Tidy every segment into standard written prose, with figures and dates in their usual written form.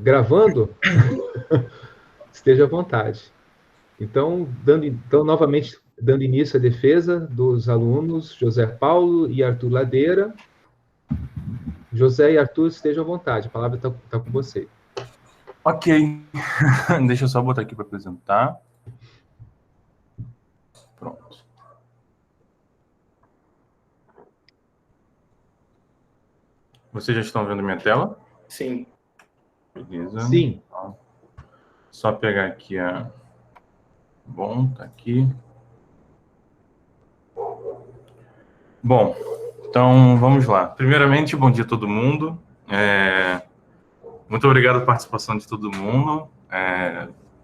Gravando, esteja à vontade. Então, novamente, dando início à defesa dos alunos José Paulo e Arthur Ladeira. José e Arthur, estejam à vontade, a palavra está com você. Ok, deixa eu só botar aqui para apresentar. Pronto. Vocês já estão vendo minha tela? Sim. Beleza. Sim. Só pegar aqui a... Bom, tá aqui. Bom, então vamos lá. Primeiramente, bom dia a todo mundo. Muito obrigado pela participação de todo mundo.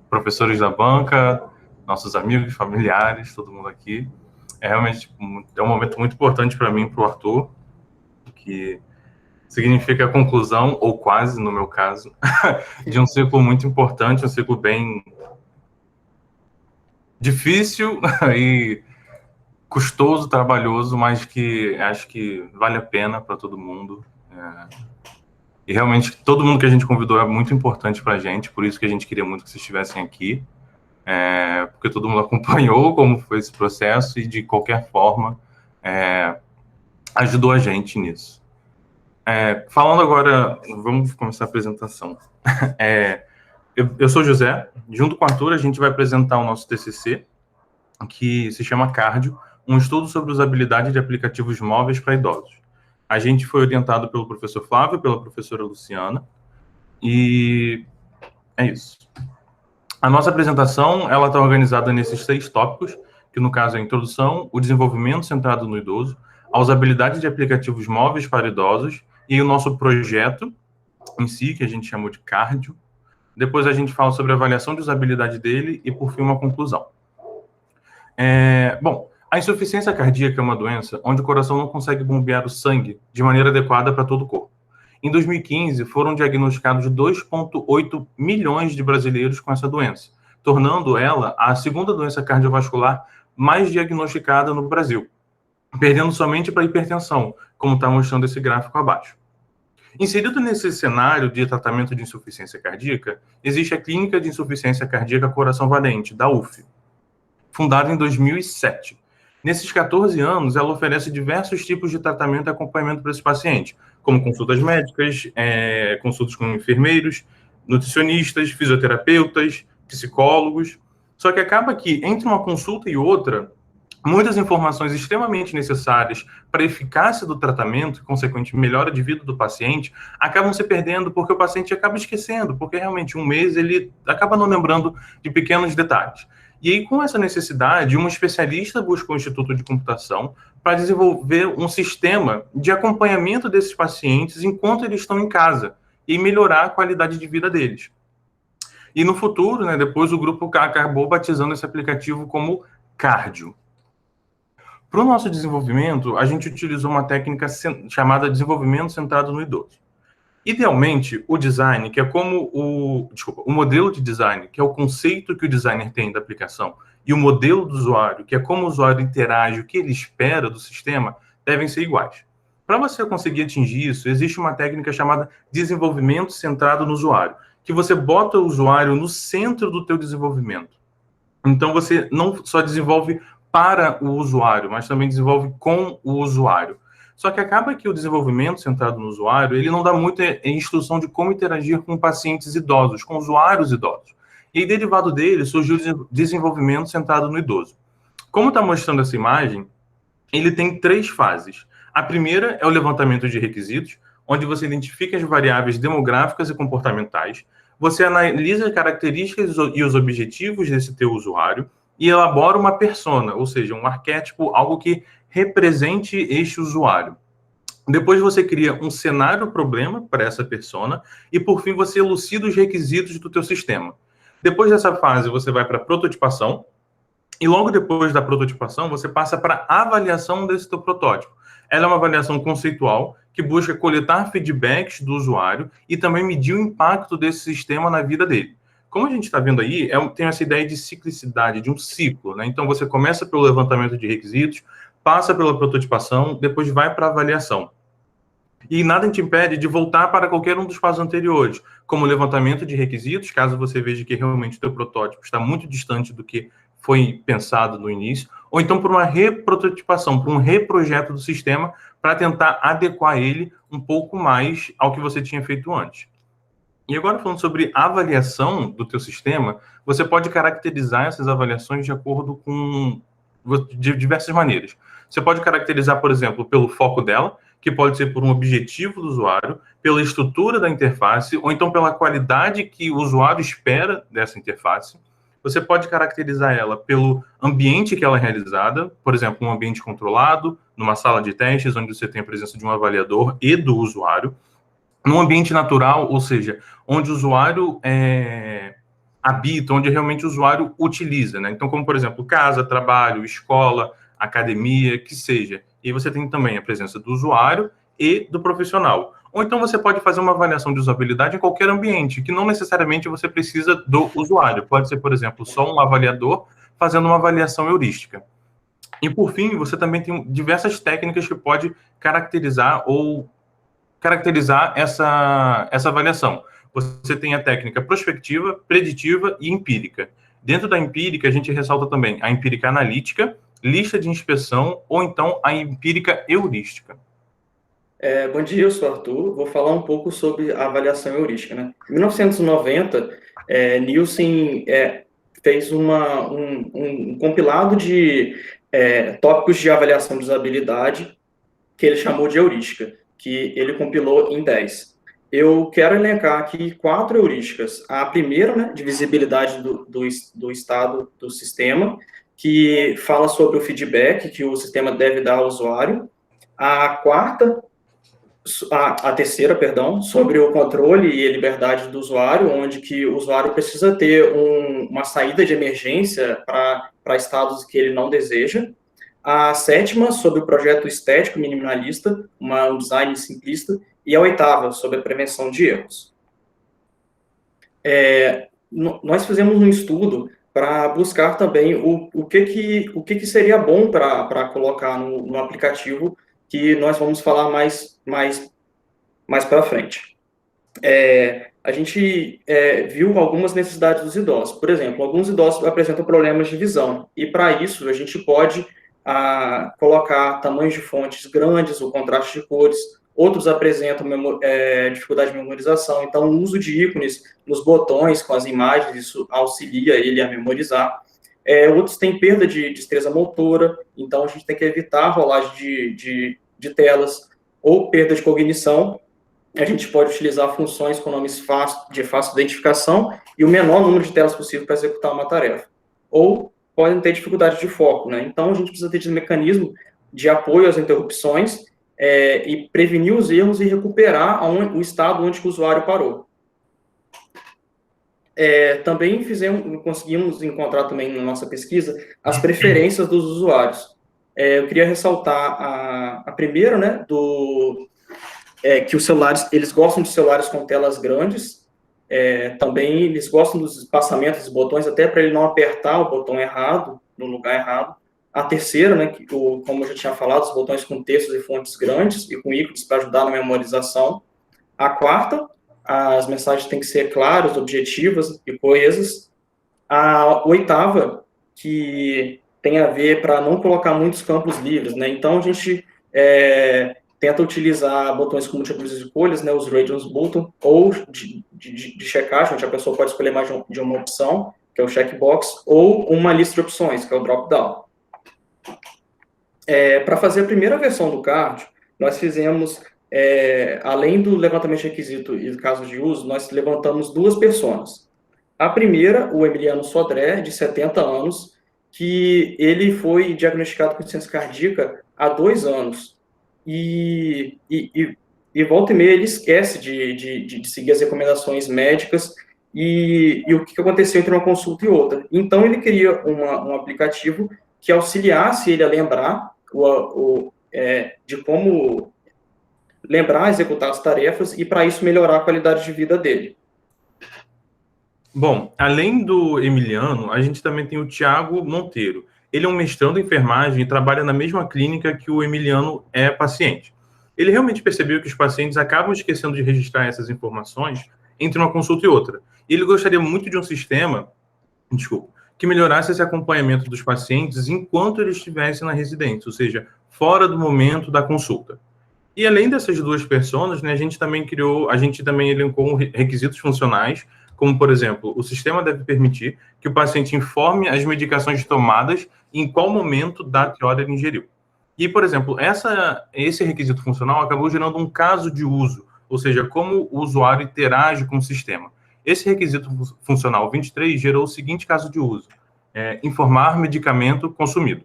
Professores da banca, nossos amigos, familiares, todo mundo aqui. Realmente um momento muito importante para mim e para o Arthur, que significa a conclusão, ou quase, no meu caso, de um ciclo muito importante, um ciclo bem difícil e custoso, trabalhoso, mas que acho que vale a pena para todo mundo. E realmente todo mundo que a gente convidou é muito importante para a gente, por isso que a gente queria muito que vocês estivessem aqui, porque todo mundo acompanhou como foi esse processo e de qualquer forma ajudou a gente nisso. Falando agora, vamos começar a apresentação. Eu sou José, junto com o Arthur a gente vai apresentar o nosso TCC, que se chama Cardio, um estudo sobre usabilidade de aplicativos móveis para idosos. A gente foi orientado pelo professor Flávio, pela professora Luciana, e é isso. A nossa apresentação ela está organizada nesses 6 tópicos, que no caso é a introdução, o desenvolvimento centrado no idoso, a usabilidade de aplicativos móveis para idosos e o nosso projeto em si, que a gente chamou de Cardio. Depois a gente fala sobre a avaliação de usabilidade dele e, por fim, uma conclusão. Bom, a insuficiência cardíaca é uma doença onde o coração não consegue bombear o sangue de maneira adequada para todo o corpo. Em 2015, foram diagnosticados 2,8 milhões de brasileiros com essa doença, tornando ela a segunda doença cardiovascular mais diagnosticada no Brasil, perdendo somente para a hipertensão, como está mostrando esse gráfico abaixo. Inserido nesse cenário de tratamento de insuficiência cardíaca, existe a Clínica de Insuficiência Cardíaca Coração Valente, da UF, fundada em 2007. Nesses 14 anos, ela oferece diversos tipos de tratamento e acompanhamento para esse paciente, como consultas médicas, consultas com enfermeiros, nutricionistas, fisioterapeutas, psicólogos. Só que acaba que, entre uma consulta e outra, muitas informações extremamente necessárias para a eficácia do tratamento e, consequente, melhora de vida do paciente, acabam se perdendo porque o paciente acaba esquecendo, porque realmente um mês ele acaba não lembrando de pequenos detalhes. E aí, com essa necessidade, um especialista busca o Instituto de Computação para desenvolver um sistema de acompanhamento desses pacientes enquanto eles estão em casa e melhorar a qualidade de vida deles. E no futuro, depois o grupo acabou batizando esse aplicativo como Cardio. Para o nosso desenvolvimento, a gente utilizou uma técnica chamada desenvolvimento centrado no idoso. Idealmente, o design, que é como o modelo de design, que é o conceito que o designer tem da aplicação, e o modelo do usuário, que é como o usuário interage, o que ele espera do sistema, devem ser iguais. Para você conseguir atingir isso, existe uma técnica chamada desenvolvimento centrado no usuário, que você bota o usuário no centro do teu desenvolvimento. Então, você não só desenvolve para o usuário, mas também desenvolve com o usuário. Só que acaba que o desenvolvimento centrado no usuário, ele não dá muita instrução de como interagir com pacientes idosos, com usuários idosos. E aí, derivado dele, surgiu o desenvolvimento centrado no idoso. Como está mostrando essa imagem, ele tem 3 fases. A primeira é o levantamento de requisitos, onde você identifica as variáveis demográficas e comportamentais, você analisa as características e os objetivos desse teu usuário e elabora uma persona, ou seja, um arquétipo, algo que represente este usuário. Depois você cria um cenário problema para essa persona e, por fim, você elucida os requisitos do teu sistema. Depois dessa fase, você vai para a prototipação e logo depois da prototipação, você passa para a avaliação desse teu protótipo. Ela é uma avaliação conceitual que busca coletar feedbacks do usuário e também medir o impacto desse sistema na vida dele. Como a gente está vendo aí, tem essa ideia de ciclicidade, de um ciclo, Então, você começa pelo levantamento de requisitos, passa pela prototipação, depois vai para a avaliação. E nada te impede de voltar para qualquer um dos passos anteriores, como o levantamento de requisitos, caso você veja que realmente o teu protótipo está muito distante do que foi pensado no início, ou então por uma reprototipação, por um reprojeto do sistema, para tentar adequar ele um pouco mais ao que você tinha feito antes. E agora, falando sobre avaliação do teu sistema, você pode caracterizar essas avaliações de acordo com de diversas maneiras. Você pode caracterizar, por exemplo, pelo foco dela, que pode ser por um objetivo do usuário, pela estrutura da interface, ou então pela qualidade que o usuário espera dessa interface. Você pode caracterizar ela pelo ambiente que ela é realizada, por exemplo, um ambiente controlado, numa sala de testes, onde você tem a presença de um avaliador e do usuário. Num ambiente natural, ou seja, onde o usuário habita, onde realmente o usuário utiliza, né? Então, como, por exemplo, casa, trabalho, escola, academia, que seja. E você tem também a presença do usuário e do profissional. Ou então você pode fazer uma avaliação de usabilidade em qualquer ambiente, que não necessariamente você precisa do usuário. Pode ser, por exemplo, só um avaliador fazendo uma avaliação heurística. E, por fim, você também tem diversas técnicas que pode caracterizar essa avaliação. Você tem a técnica prospectiva, preditiva e empírica. Dentro da empírica, a gente ressalta também a empírica analítica, lista de inspeção ou então a empírica heurística. Bom dia, eu sou Arthur. Vou falar um pouco sobre a avaliação heurística, né? Em 1990, Nielsen fez um compilado de tópicos de avaliação de usabilidade que ele chamou de heurística, que ele compilou em 10. Eu quero elencar aqui 4 heurísticas. A primeira, né, de visibilidade do estado do sistema, que fala sobre o feedback que o sistema deve dar ao usuário. A terceira, perdão, sobre o controle e a liberdade do usuário, onde que o usuário precisa ter uma saída de emergência para estados que ele não deseja. A sétima, sobre o projeto estético minimalista, um design simplista. E a oitava, sobre a prevenção de erros. Nós fizemos um estudo para buscar também o que seria bom para colocar no aplicativo, que nós vamos falar mais para frente. A gente viu algumas necessidades dos idosos. Por exemplo, alguns idosos apresentam problemas de visão, e para isso a gente pode colocar tamanhos de fontes grandes, o contraste de cores. Outros apresentam dificuldade de memorização, então o uso de ícones nos botões com as imagens, isso auxilia ele a memorizar. Outros têm perda de destreza motora, então a gente tem que evitar a rolagem de telas, ou perda de cognição. A gente pode utilizar funções com nomes de fácil identificação e o menor número de telas possível para executar uma tarefa. Ou podem ter dificuldade de foco, né? Então a gente precisa ter esse mecanismo de apoio às interrupções, e prevenir os erros e recuperar o estado onde o usuário parou. Também conseguimos encontrar também na nossa pesquisa as preferências dos usuários. Eu queria ressaltar a primeira, né, que os celulares, eles gostam de celulares com telas grandes, também eles gostam dos espaçamentos dos botões, até para ele não apertar o botão errado, no lugar errado. A terceira, né, como eu já tinha falado, os botões com textos e fontes grandes e com ícones para ajudar na memorização. A quarta, as mensagens têm que ser claras, objetivas e coesas. A oitava, que tem a ver para não colocar muitos campos livres, né? Então, a gente tenta utilizar botões com múltiplas escolhas, né, os radius button, ou de checagem, onde a pessoa pode escolher mais de uma opção, que é o checkbox, ou uma lista de opções, que é o drop-down. Para fazer a primeira versão do card, nós fizemos, além do levantamento de requisito e do caso de uso, nós levantamos 2 personas. A primeira, o Emiliano Sodré, de 70 anos, que ele foi diagnosticado com insuficiência cardíaca há 2 anos. E volta e meia ele esquece de seguir as recomendações médicas, e o que aconteceu entre uma consulta e outra. Então, ele queria um aplicativo que auxiliasse ele a lembrar de como lembrar, executar as tarefas, e para isso melhorar a qualidade de vida dele. Bom, além do Emiliano, a gente também tem o Thiago Monteiro. Ele é um mestrão da enfermagem e trabalha na mesma clínica que o Emiliano é paciente. Ele realmente percebeu que os pacientes acabam esquecendo de registrar essas informações entre uma consulta e outra. E ele gostaria muito de um sistema, que melhorasse esse acompanhamento dos pacientes enquanto eles estivessem na residência, ou seja, fora do momento da consulta. E além dessas duas personas, né, a gente também elencou requisitos funcionais, como, por exemplo, o sistema deve permitir que o paciente informe as medicações tomadas e em qual momento da hora ele ingeriu. E, por exemplo, esse requisito funcional acabou gerando um caso de uso, ou seja, como o usuário interage com o sistema. Esse requisito funcional 23 gerou o seguinte caso de uso: informar medicamento consumido.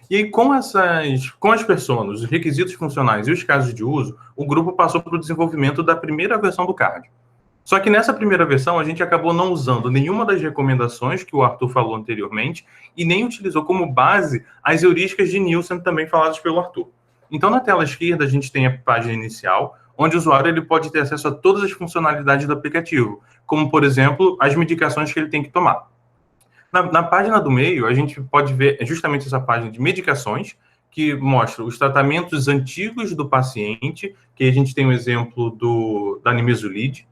E aí, com as personas, os requisitos funcionais e os casos de uso, o grupo passou para o desenvolvimento da primeira versão do CARD. Só que nessa primeira versão, a gente acabou não usando nenhuma das recomendações que o Arthur falou anteriormente e nem utilizou como base as heurísticas de Nielsen também faladas pelo Arthur. Então, na tela esquerda, a gente tem a página inicial, onde o usuário ele pode ter acesso a todas as funcionalidades do aplicativo, como, por exemplo, as medicações que ele tem que tomar. Na página do meio, a gente pode ver justamente essa página de medicações, que mostra os tratamentos antigos do paciente, que a gente tem um exemplo do nimesulide,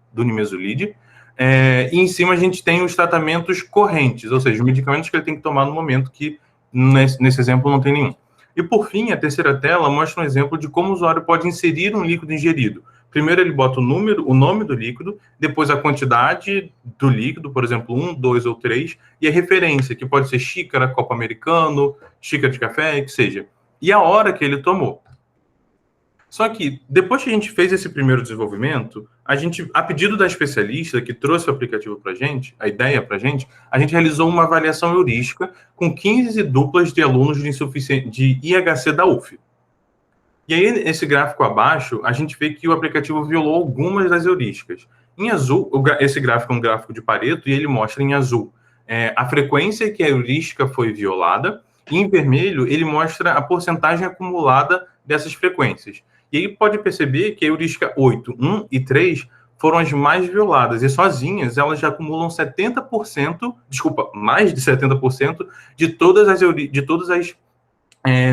e em cima a gente tem os tratamentos correntes, ou seja, os medicamentos que ele tem que tomar no momento, que nesse exemplo não tem nenhum. E por fim, a terceira tela mostra um exemplo de como o usuário pode inserir um líquido ingerido. Primeiro ele bota o nome do líquido, depois a quantidade do líquido, por exemplo, 1, 2 ou 3, e a referência, que pode ser xícara, copo americano, xícara de café, que seja. E a hora que ele tomou. Só que, depois que a gente fez esse primeiro desenvolvimento, a pedido da especialista que trouxe o aplicativo para a gente, a ideia para a gente realizou uma avaliação heurística com 15 duplas de alunos de IHC da UF. E aí, esse gráfico abaixo, a gente vê que o aplicativo violou algumas das heurísticas. Em azul, esse gráfico é um gráfico de Pareto, e ele mostra em azul a frequência que a heurística foi violada, e em vermelho, ele mostra a porcentagem acumulada dessas frequências. E aí pode perceber que a heurística 8, 1 e 3 foram as mais violadas, e sozinhas elas já acumulam 70%, mais de 70% de todas as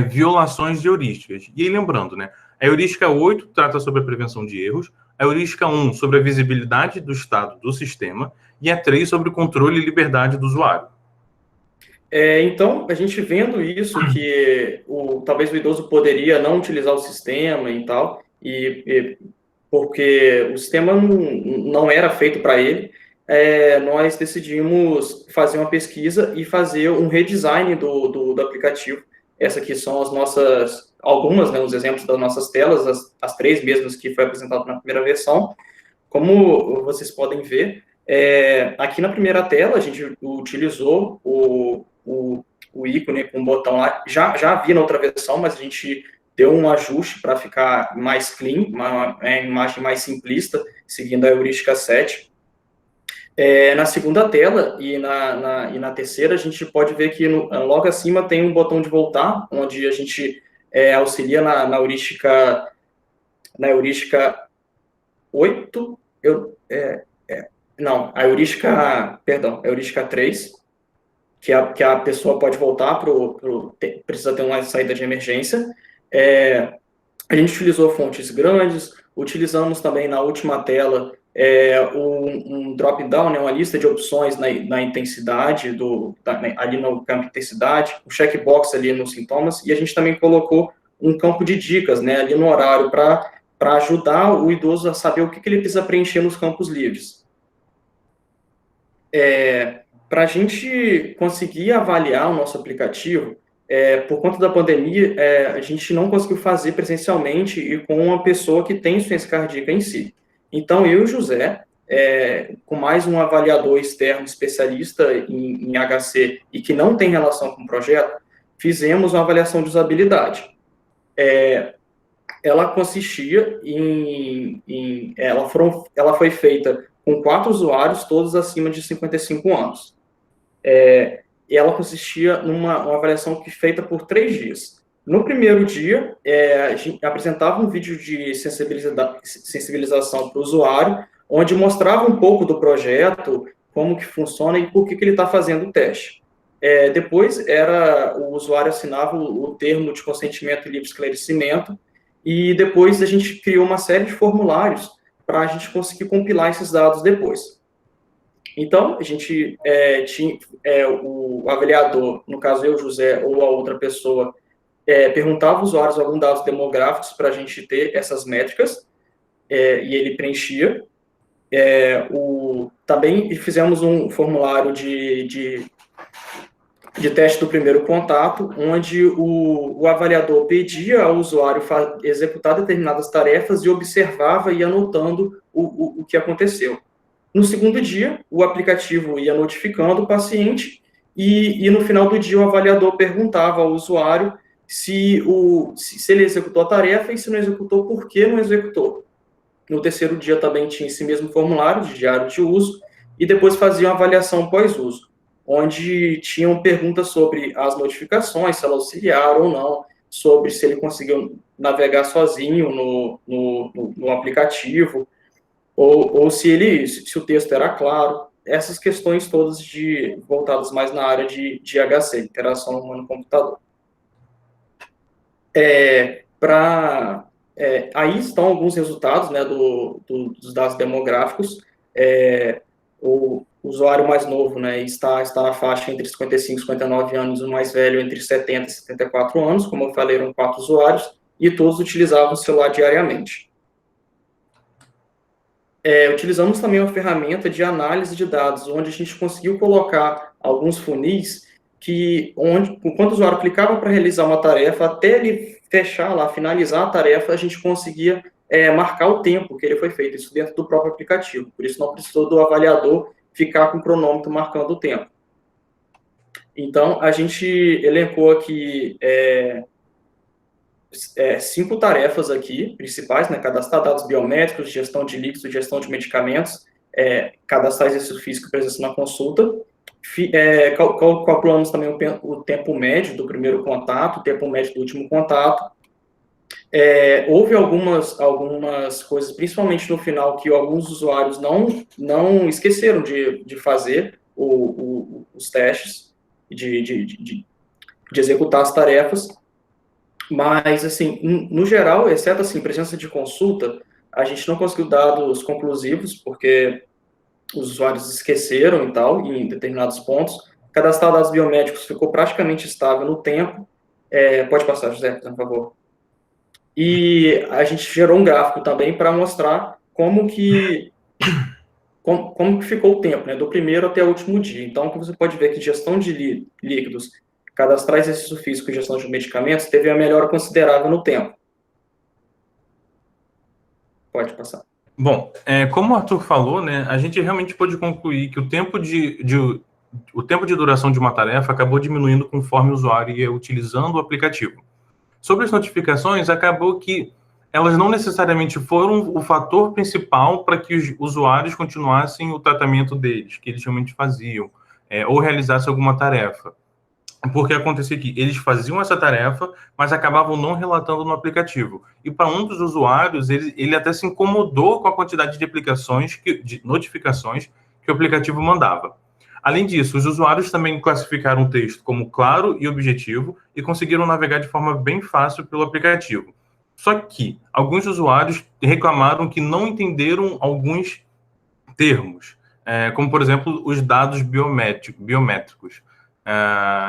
violações de heurísticas. E aí, lembrando, né, a heurística 8 trata sobre a prevenção de erros, a heurística 1 sobre a visibilidade do estado do sistema, e a 3 sobre o controle e liberdade do usuário. Então, a gente vendo isso, que talvez o idoso poderia não utilizar o sistema e tal, porque o sistema não era feito para ele, nós decidimos fazer uma pesquisa e fazer um redesign do aplicativo. Essas aqui são algumas, né, os exemplos das nossas telas, as 3 mesmas que foi apresentado na primeira versão. Como vocês podem ver, aqui na primeira tela a gente utilizou o ícone com o botão lá, já havia na outra versão, mas a gente deu um ajuste para ficar mais clean, uma imagem mais simplista, seguindo a heurística 7. Na segunda tela e na terceira, a gente pode ver que logo acima tem um botão de voltar, onde a gente auxilia na heurística 8, a heurística 3, que a pessoa pode voltar precisa ter uma saída de emergência. A gente utilizou fontes grandes, utilizamos também na última tela um drop-down, né, uma lista de opções na intensidade, ali no campo de intensidade, um checkbox ali nos sintomas, e a gente também colocou um campo de dicas, né, ali no horário, para ajudar o idoso a saber o que ele precisa preencher nos campos livres. Para a gente conseguir avaliar o nosso aplicativo, por conta da pandemia, a gente não conseguiu fazer presencialmente e com uma pessoa que tem insuficiência cardíaca em si. Então, eu e o José, com mais um avaliador externo especialista em HC e que não tem relação com o projeto, fizemos uma avaliação de usabilidade. Ela consistia ela foi feita com 4 usuários, todos acima de 55 anos. E ela consistia numa avaliação feita por 3 dias. No primeiro dia, a gente apresentava um vídeo de sensibilização para o usuário, onde mostrava um pouco do projeto, como que funciona e por que ele está fazendo o teste. Depois, o usuário assinava o termo de consentimento e livre esclarecimento, e depois a gente criou uma série de formulários para a gente conseguir compilar esses dados depois. Então, a gente tinha o avaliador, no caso eu, José, ou a outra pessoa, perguntava aos usuários alguns dados demográficos para a gente ter essas métricas, e ele preenchia. Também fizemos um formulário de teste do primeiro contato, onde o avaliador pedia ao usuário executar determinadas tarefas e observava e anotando o que aconteceu. No segundo dia, o aplicativo ia notificando o paciente e no final do dia o avaliador perguntava ao usuário se ele executou a tarefa e se não executou, por que não executou. No terceiro dia também tinha esse mesmo formulário de diário de uso e depois fazia uma avaliação pós-uso, onde tinham perguntas sobre as notificações, se elas auxiliaram ou não, sobre se ele conseguiu navegar sozinho no aplicativo, ou se o texto era claro, essas questões todas voltadas mais na área de HC, interação humano-computador. Aí estão alguns resultados, né, dos dados demográficos. O usuário mais novo, né, está na faixa entre 55 e 59 anos, o mais velho entre 70 e 74 anos, como eu falei, eram 4 usuários, e todos utilizavam o celular diariamente. Utilizamos também uma ferramenta de análise de dados, onde a gente conseguiu colocar alguns funis enquanto o usuário clicava para realizar uma tarefa, até ele fechar lá, finalizar a tarefa, a gente conseguia marcar o tempo que ele foi feito, isso dentro do próprio aplicativo. Por isso não precisou do avaliador ficar com o cronômetro marcando o tempo. Então, a gente elencou aqui 5 tarefas aqui, principais, né? Cadastrar dados biométricos, gestão de líquidos, gestão de medicamentos, cadastrar exercício físico e presença na consulta. Calculamos também o tempo médio do primeiro contato, o tempo médio do último contato. Houve algumas coisas, principalmente no final, que alguns usuários não esqueceram de fazer os testes, de executar as tarefas. Mas, assim, no geral, exceto, assim, presença de consulta, a gente não conseguiu dados conclusivos, porque os usuários esqueceram e tal, em determinados pontos. Cadastrar dados biométricos ficou praticamente estável no tempo. Pode passar, José, por favor. E a gente gerou um gráfico também para mostrar como que ficou o tempo, né, do primeiro até o último dia. Então, você pode ver que gestão de líquidos, cadastrar exercício físico e gestão de medicamentos teve a melhora considerável no tempo. Pode passar. Bom, como o Arthur falou, né, a gente realmente pôde concluir que o tempo de duração de uma tarefa acabou diminuindo conforme o usuário ia utilizando o aplicativo. Sobre as notificações, acabou que elas não necessariamente foram o fator principal para que os usuários continuassem o tratamento deles, que eles realmente faziam, ou realizassem alguma tarefa. Porque acontecia que eles faziam essa tarefa, mas acabavam não relatando no aplicativo. E para um dos usuários, ele até se incomodou com a quantidade de notificações que o aplicativo mandava. Além disso, os usuários também classificaram o texto como claro e objetivo e conseguiram navegar de forma bem fácil pelo aplicativo. Só que alguns usuários reclamaram que não entenderam alguns termos, como, por exemplo, os dados biométricos.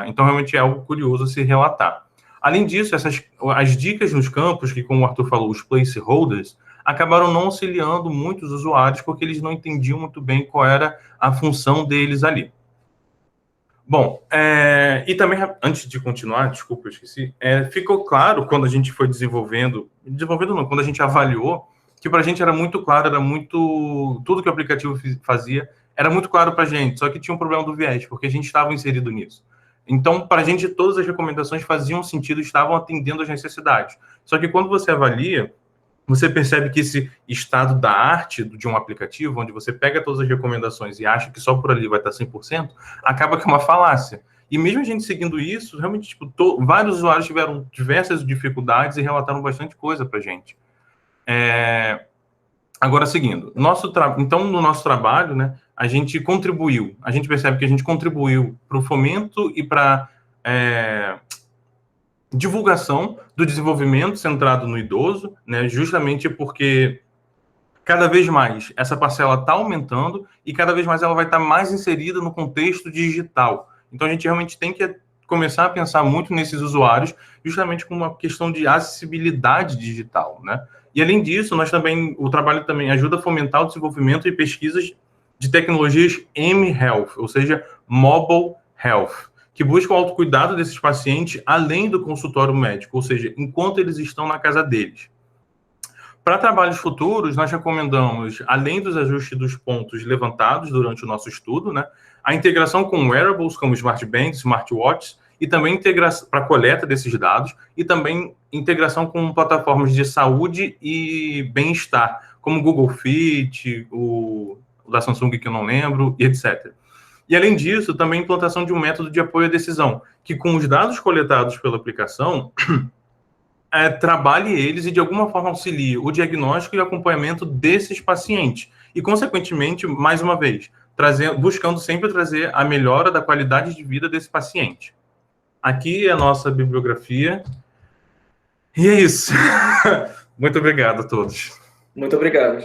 Então, realmente é algo curioso a se relatar. Além disso, as dicas nos campos, que, como o Arthur falou, os placeholders, acabaram não auxiliando muitos usuários porque eles não entendiam muito bem qual era a função deles ali. Bom, e também, antes de continuar, desculpa, eu esqueci, ficou claro quando a gente foi quando a gente avaliou, que para a gente era muito claro, tudo que o aplicativo fazia era muito claro para a gente, só que tinha um problema do viés, porque a gente estava inserido nisso. Então, para a gente, todas as recomendações faziam sentido, estavam atendendo às necessidades. Só que quando você avalia, você percebe que esse estado da arte de um aplicativo, onde você pega todas as recomendações e acha que só por ali vai estar 100%, acaba que é uma falácia. E mesmo a gente seguindo isso, realmente, vários usuários tiveram diversas dificuldades e relataram bastante coisa para a gente. Agora, seguindo. Então, no nosso trabalho, né, a gente percebe que a gente contribuiu para o fomento e para divulgação do desenvolvimento centrado no idoso, né, justamente porque cada vez mais essa parcela está aumentando e cada vez mais ela vai estar mais inserida no contexto digital. Então, a gente realmente tem que começar a pensar muito nesses usuários, justamente com uma questão de acessibilidade digital, né? E, além disso, o trabalho também ajuda a fomentar o desenvolvimento e pesquisas de tecnologias M-Health, ou seja, Mobile Health, que buscam o autocuidado desses pacientes além do consultório médico, ou seja, enquanto eles estão na casa deles. Para trabalhos futuros, nós recomendamos, além dos ajustes dos pontos levantados durante o nosso estudo, né, a integração com wearables como smartbands, smartwatches, e também integração para a coleta desses dados, e também integração com plataformas de saúde e bem-estar, como o Google Fit, o da Samsung, que eu não lembro, e etc. E, além disso, também a implantação de um método de apoio à decisão, que com os dados coletados pela aplicação, trabalhe eles e, de alguma forma, auxilie o diagnóstico e acompanhamento desses pacientes. E, consequentemente, mais uma vez, buscando sempre trazer a melhora da qualidade de vida desse paciente. Aqui é a nossa bibliografia. E é isso. Muito obrigado a todos. Muito obrigado.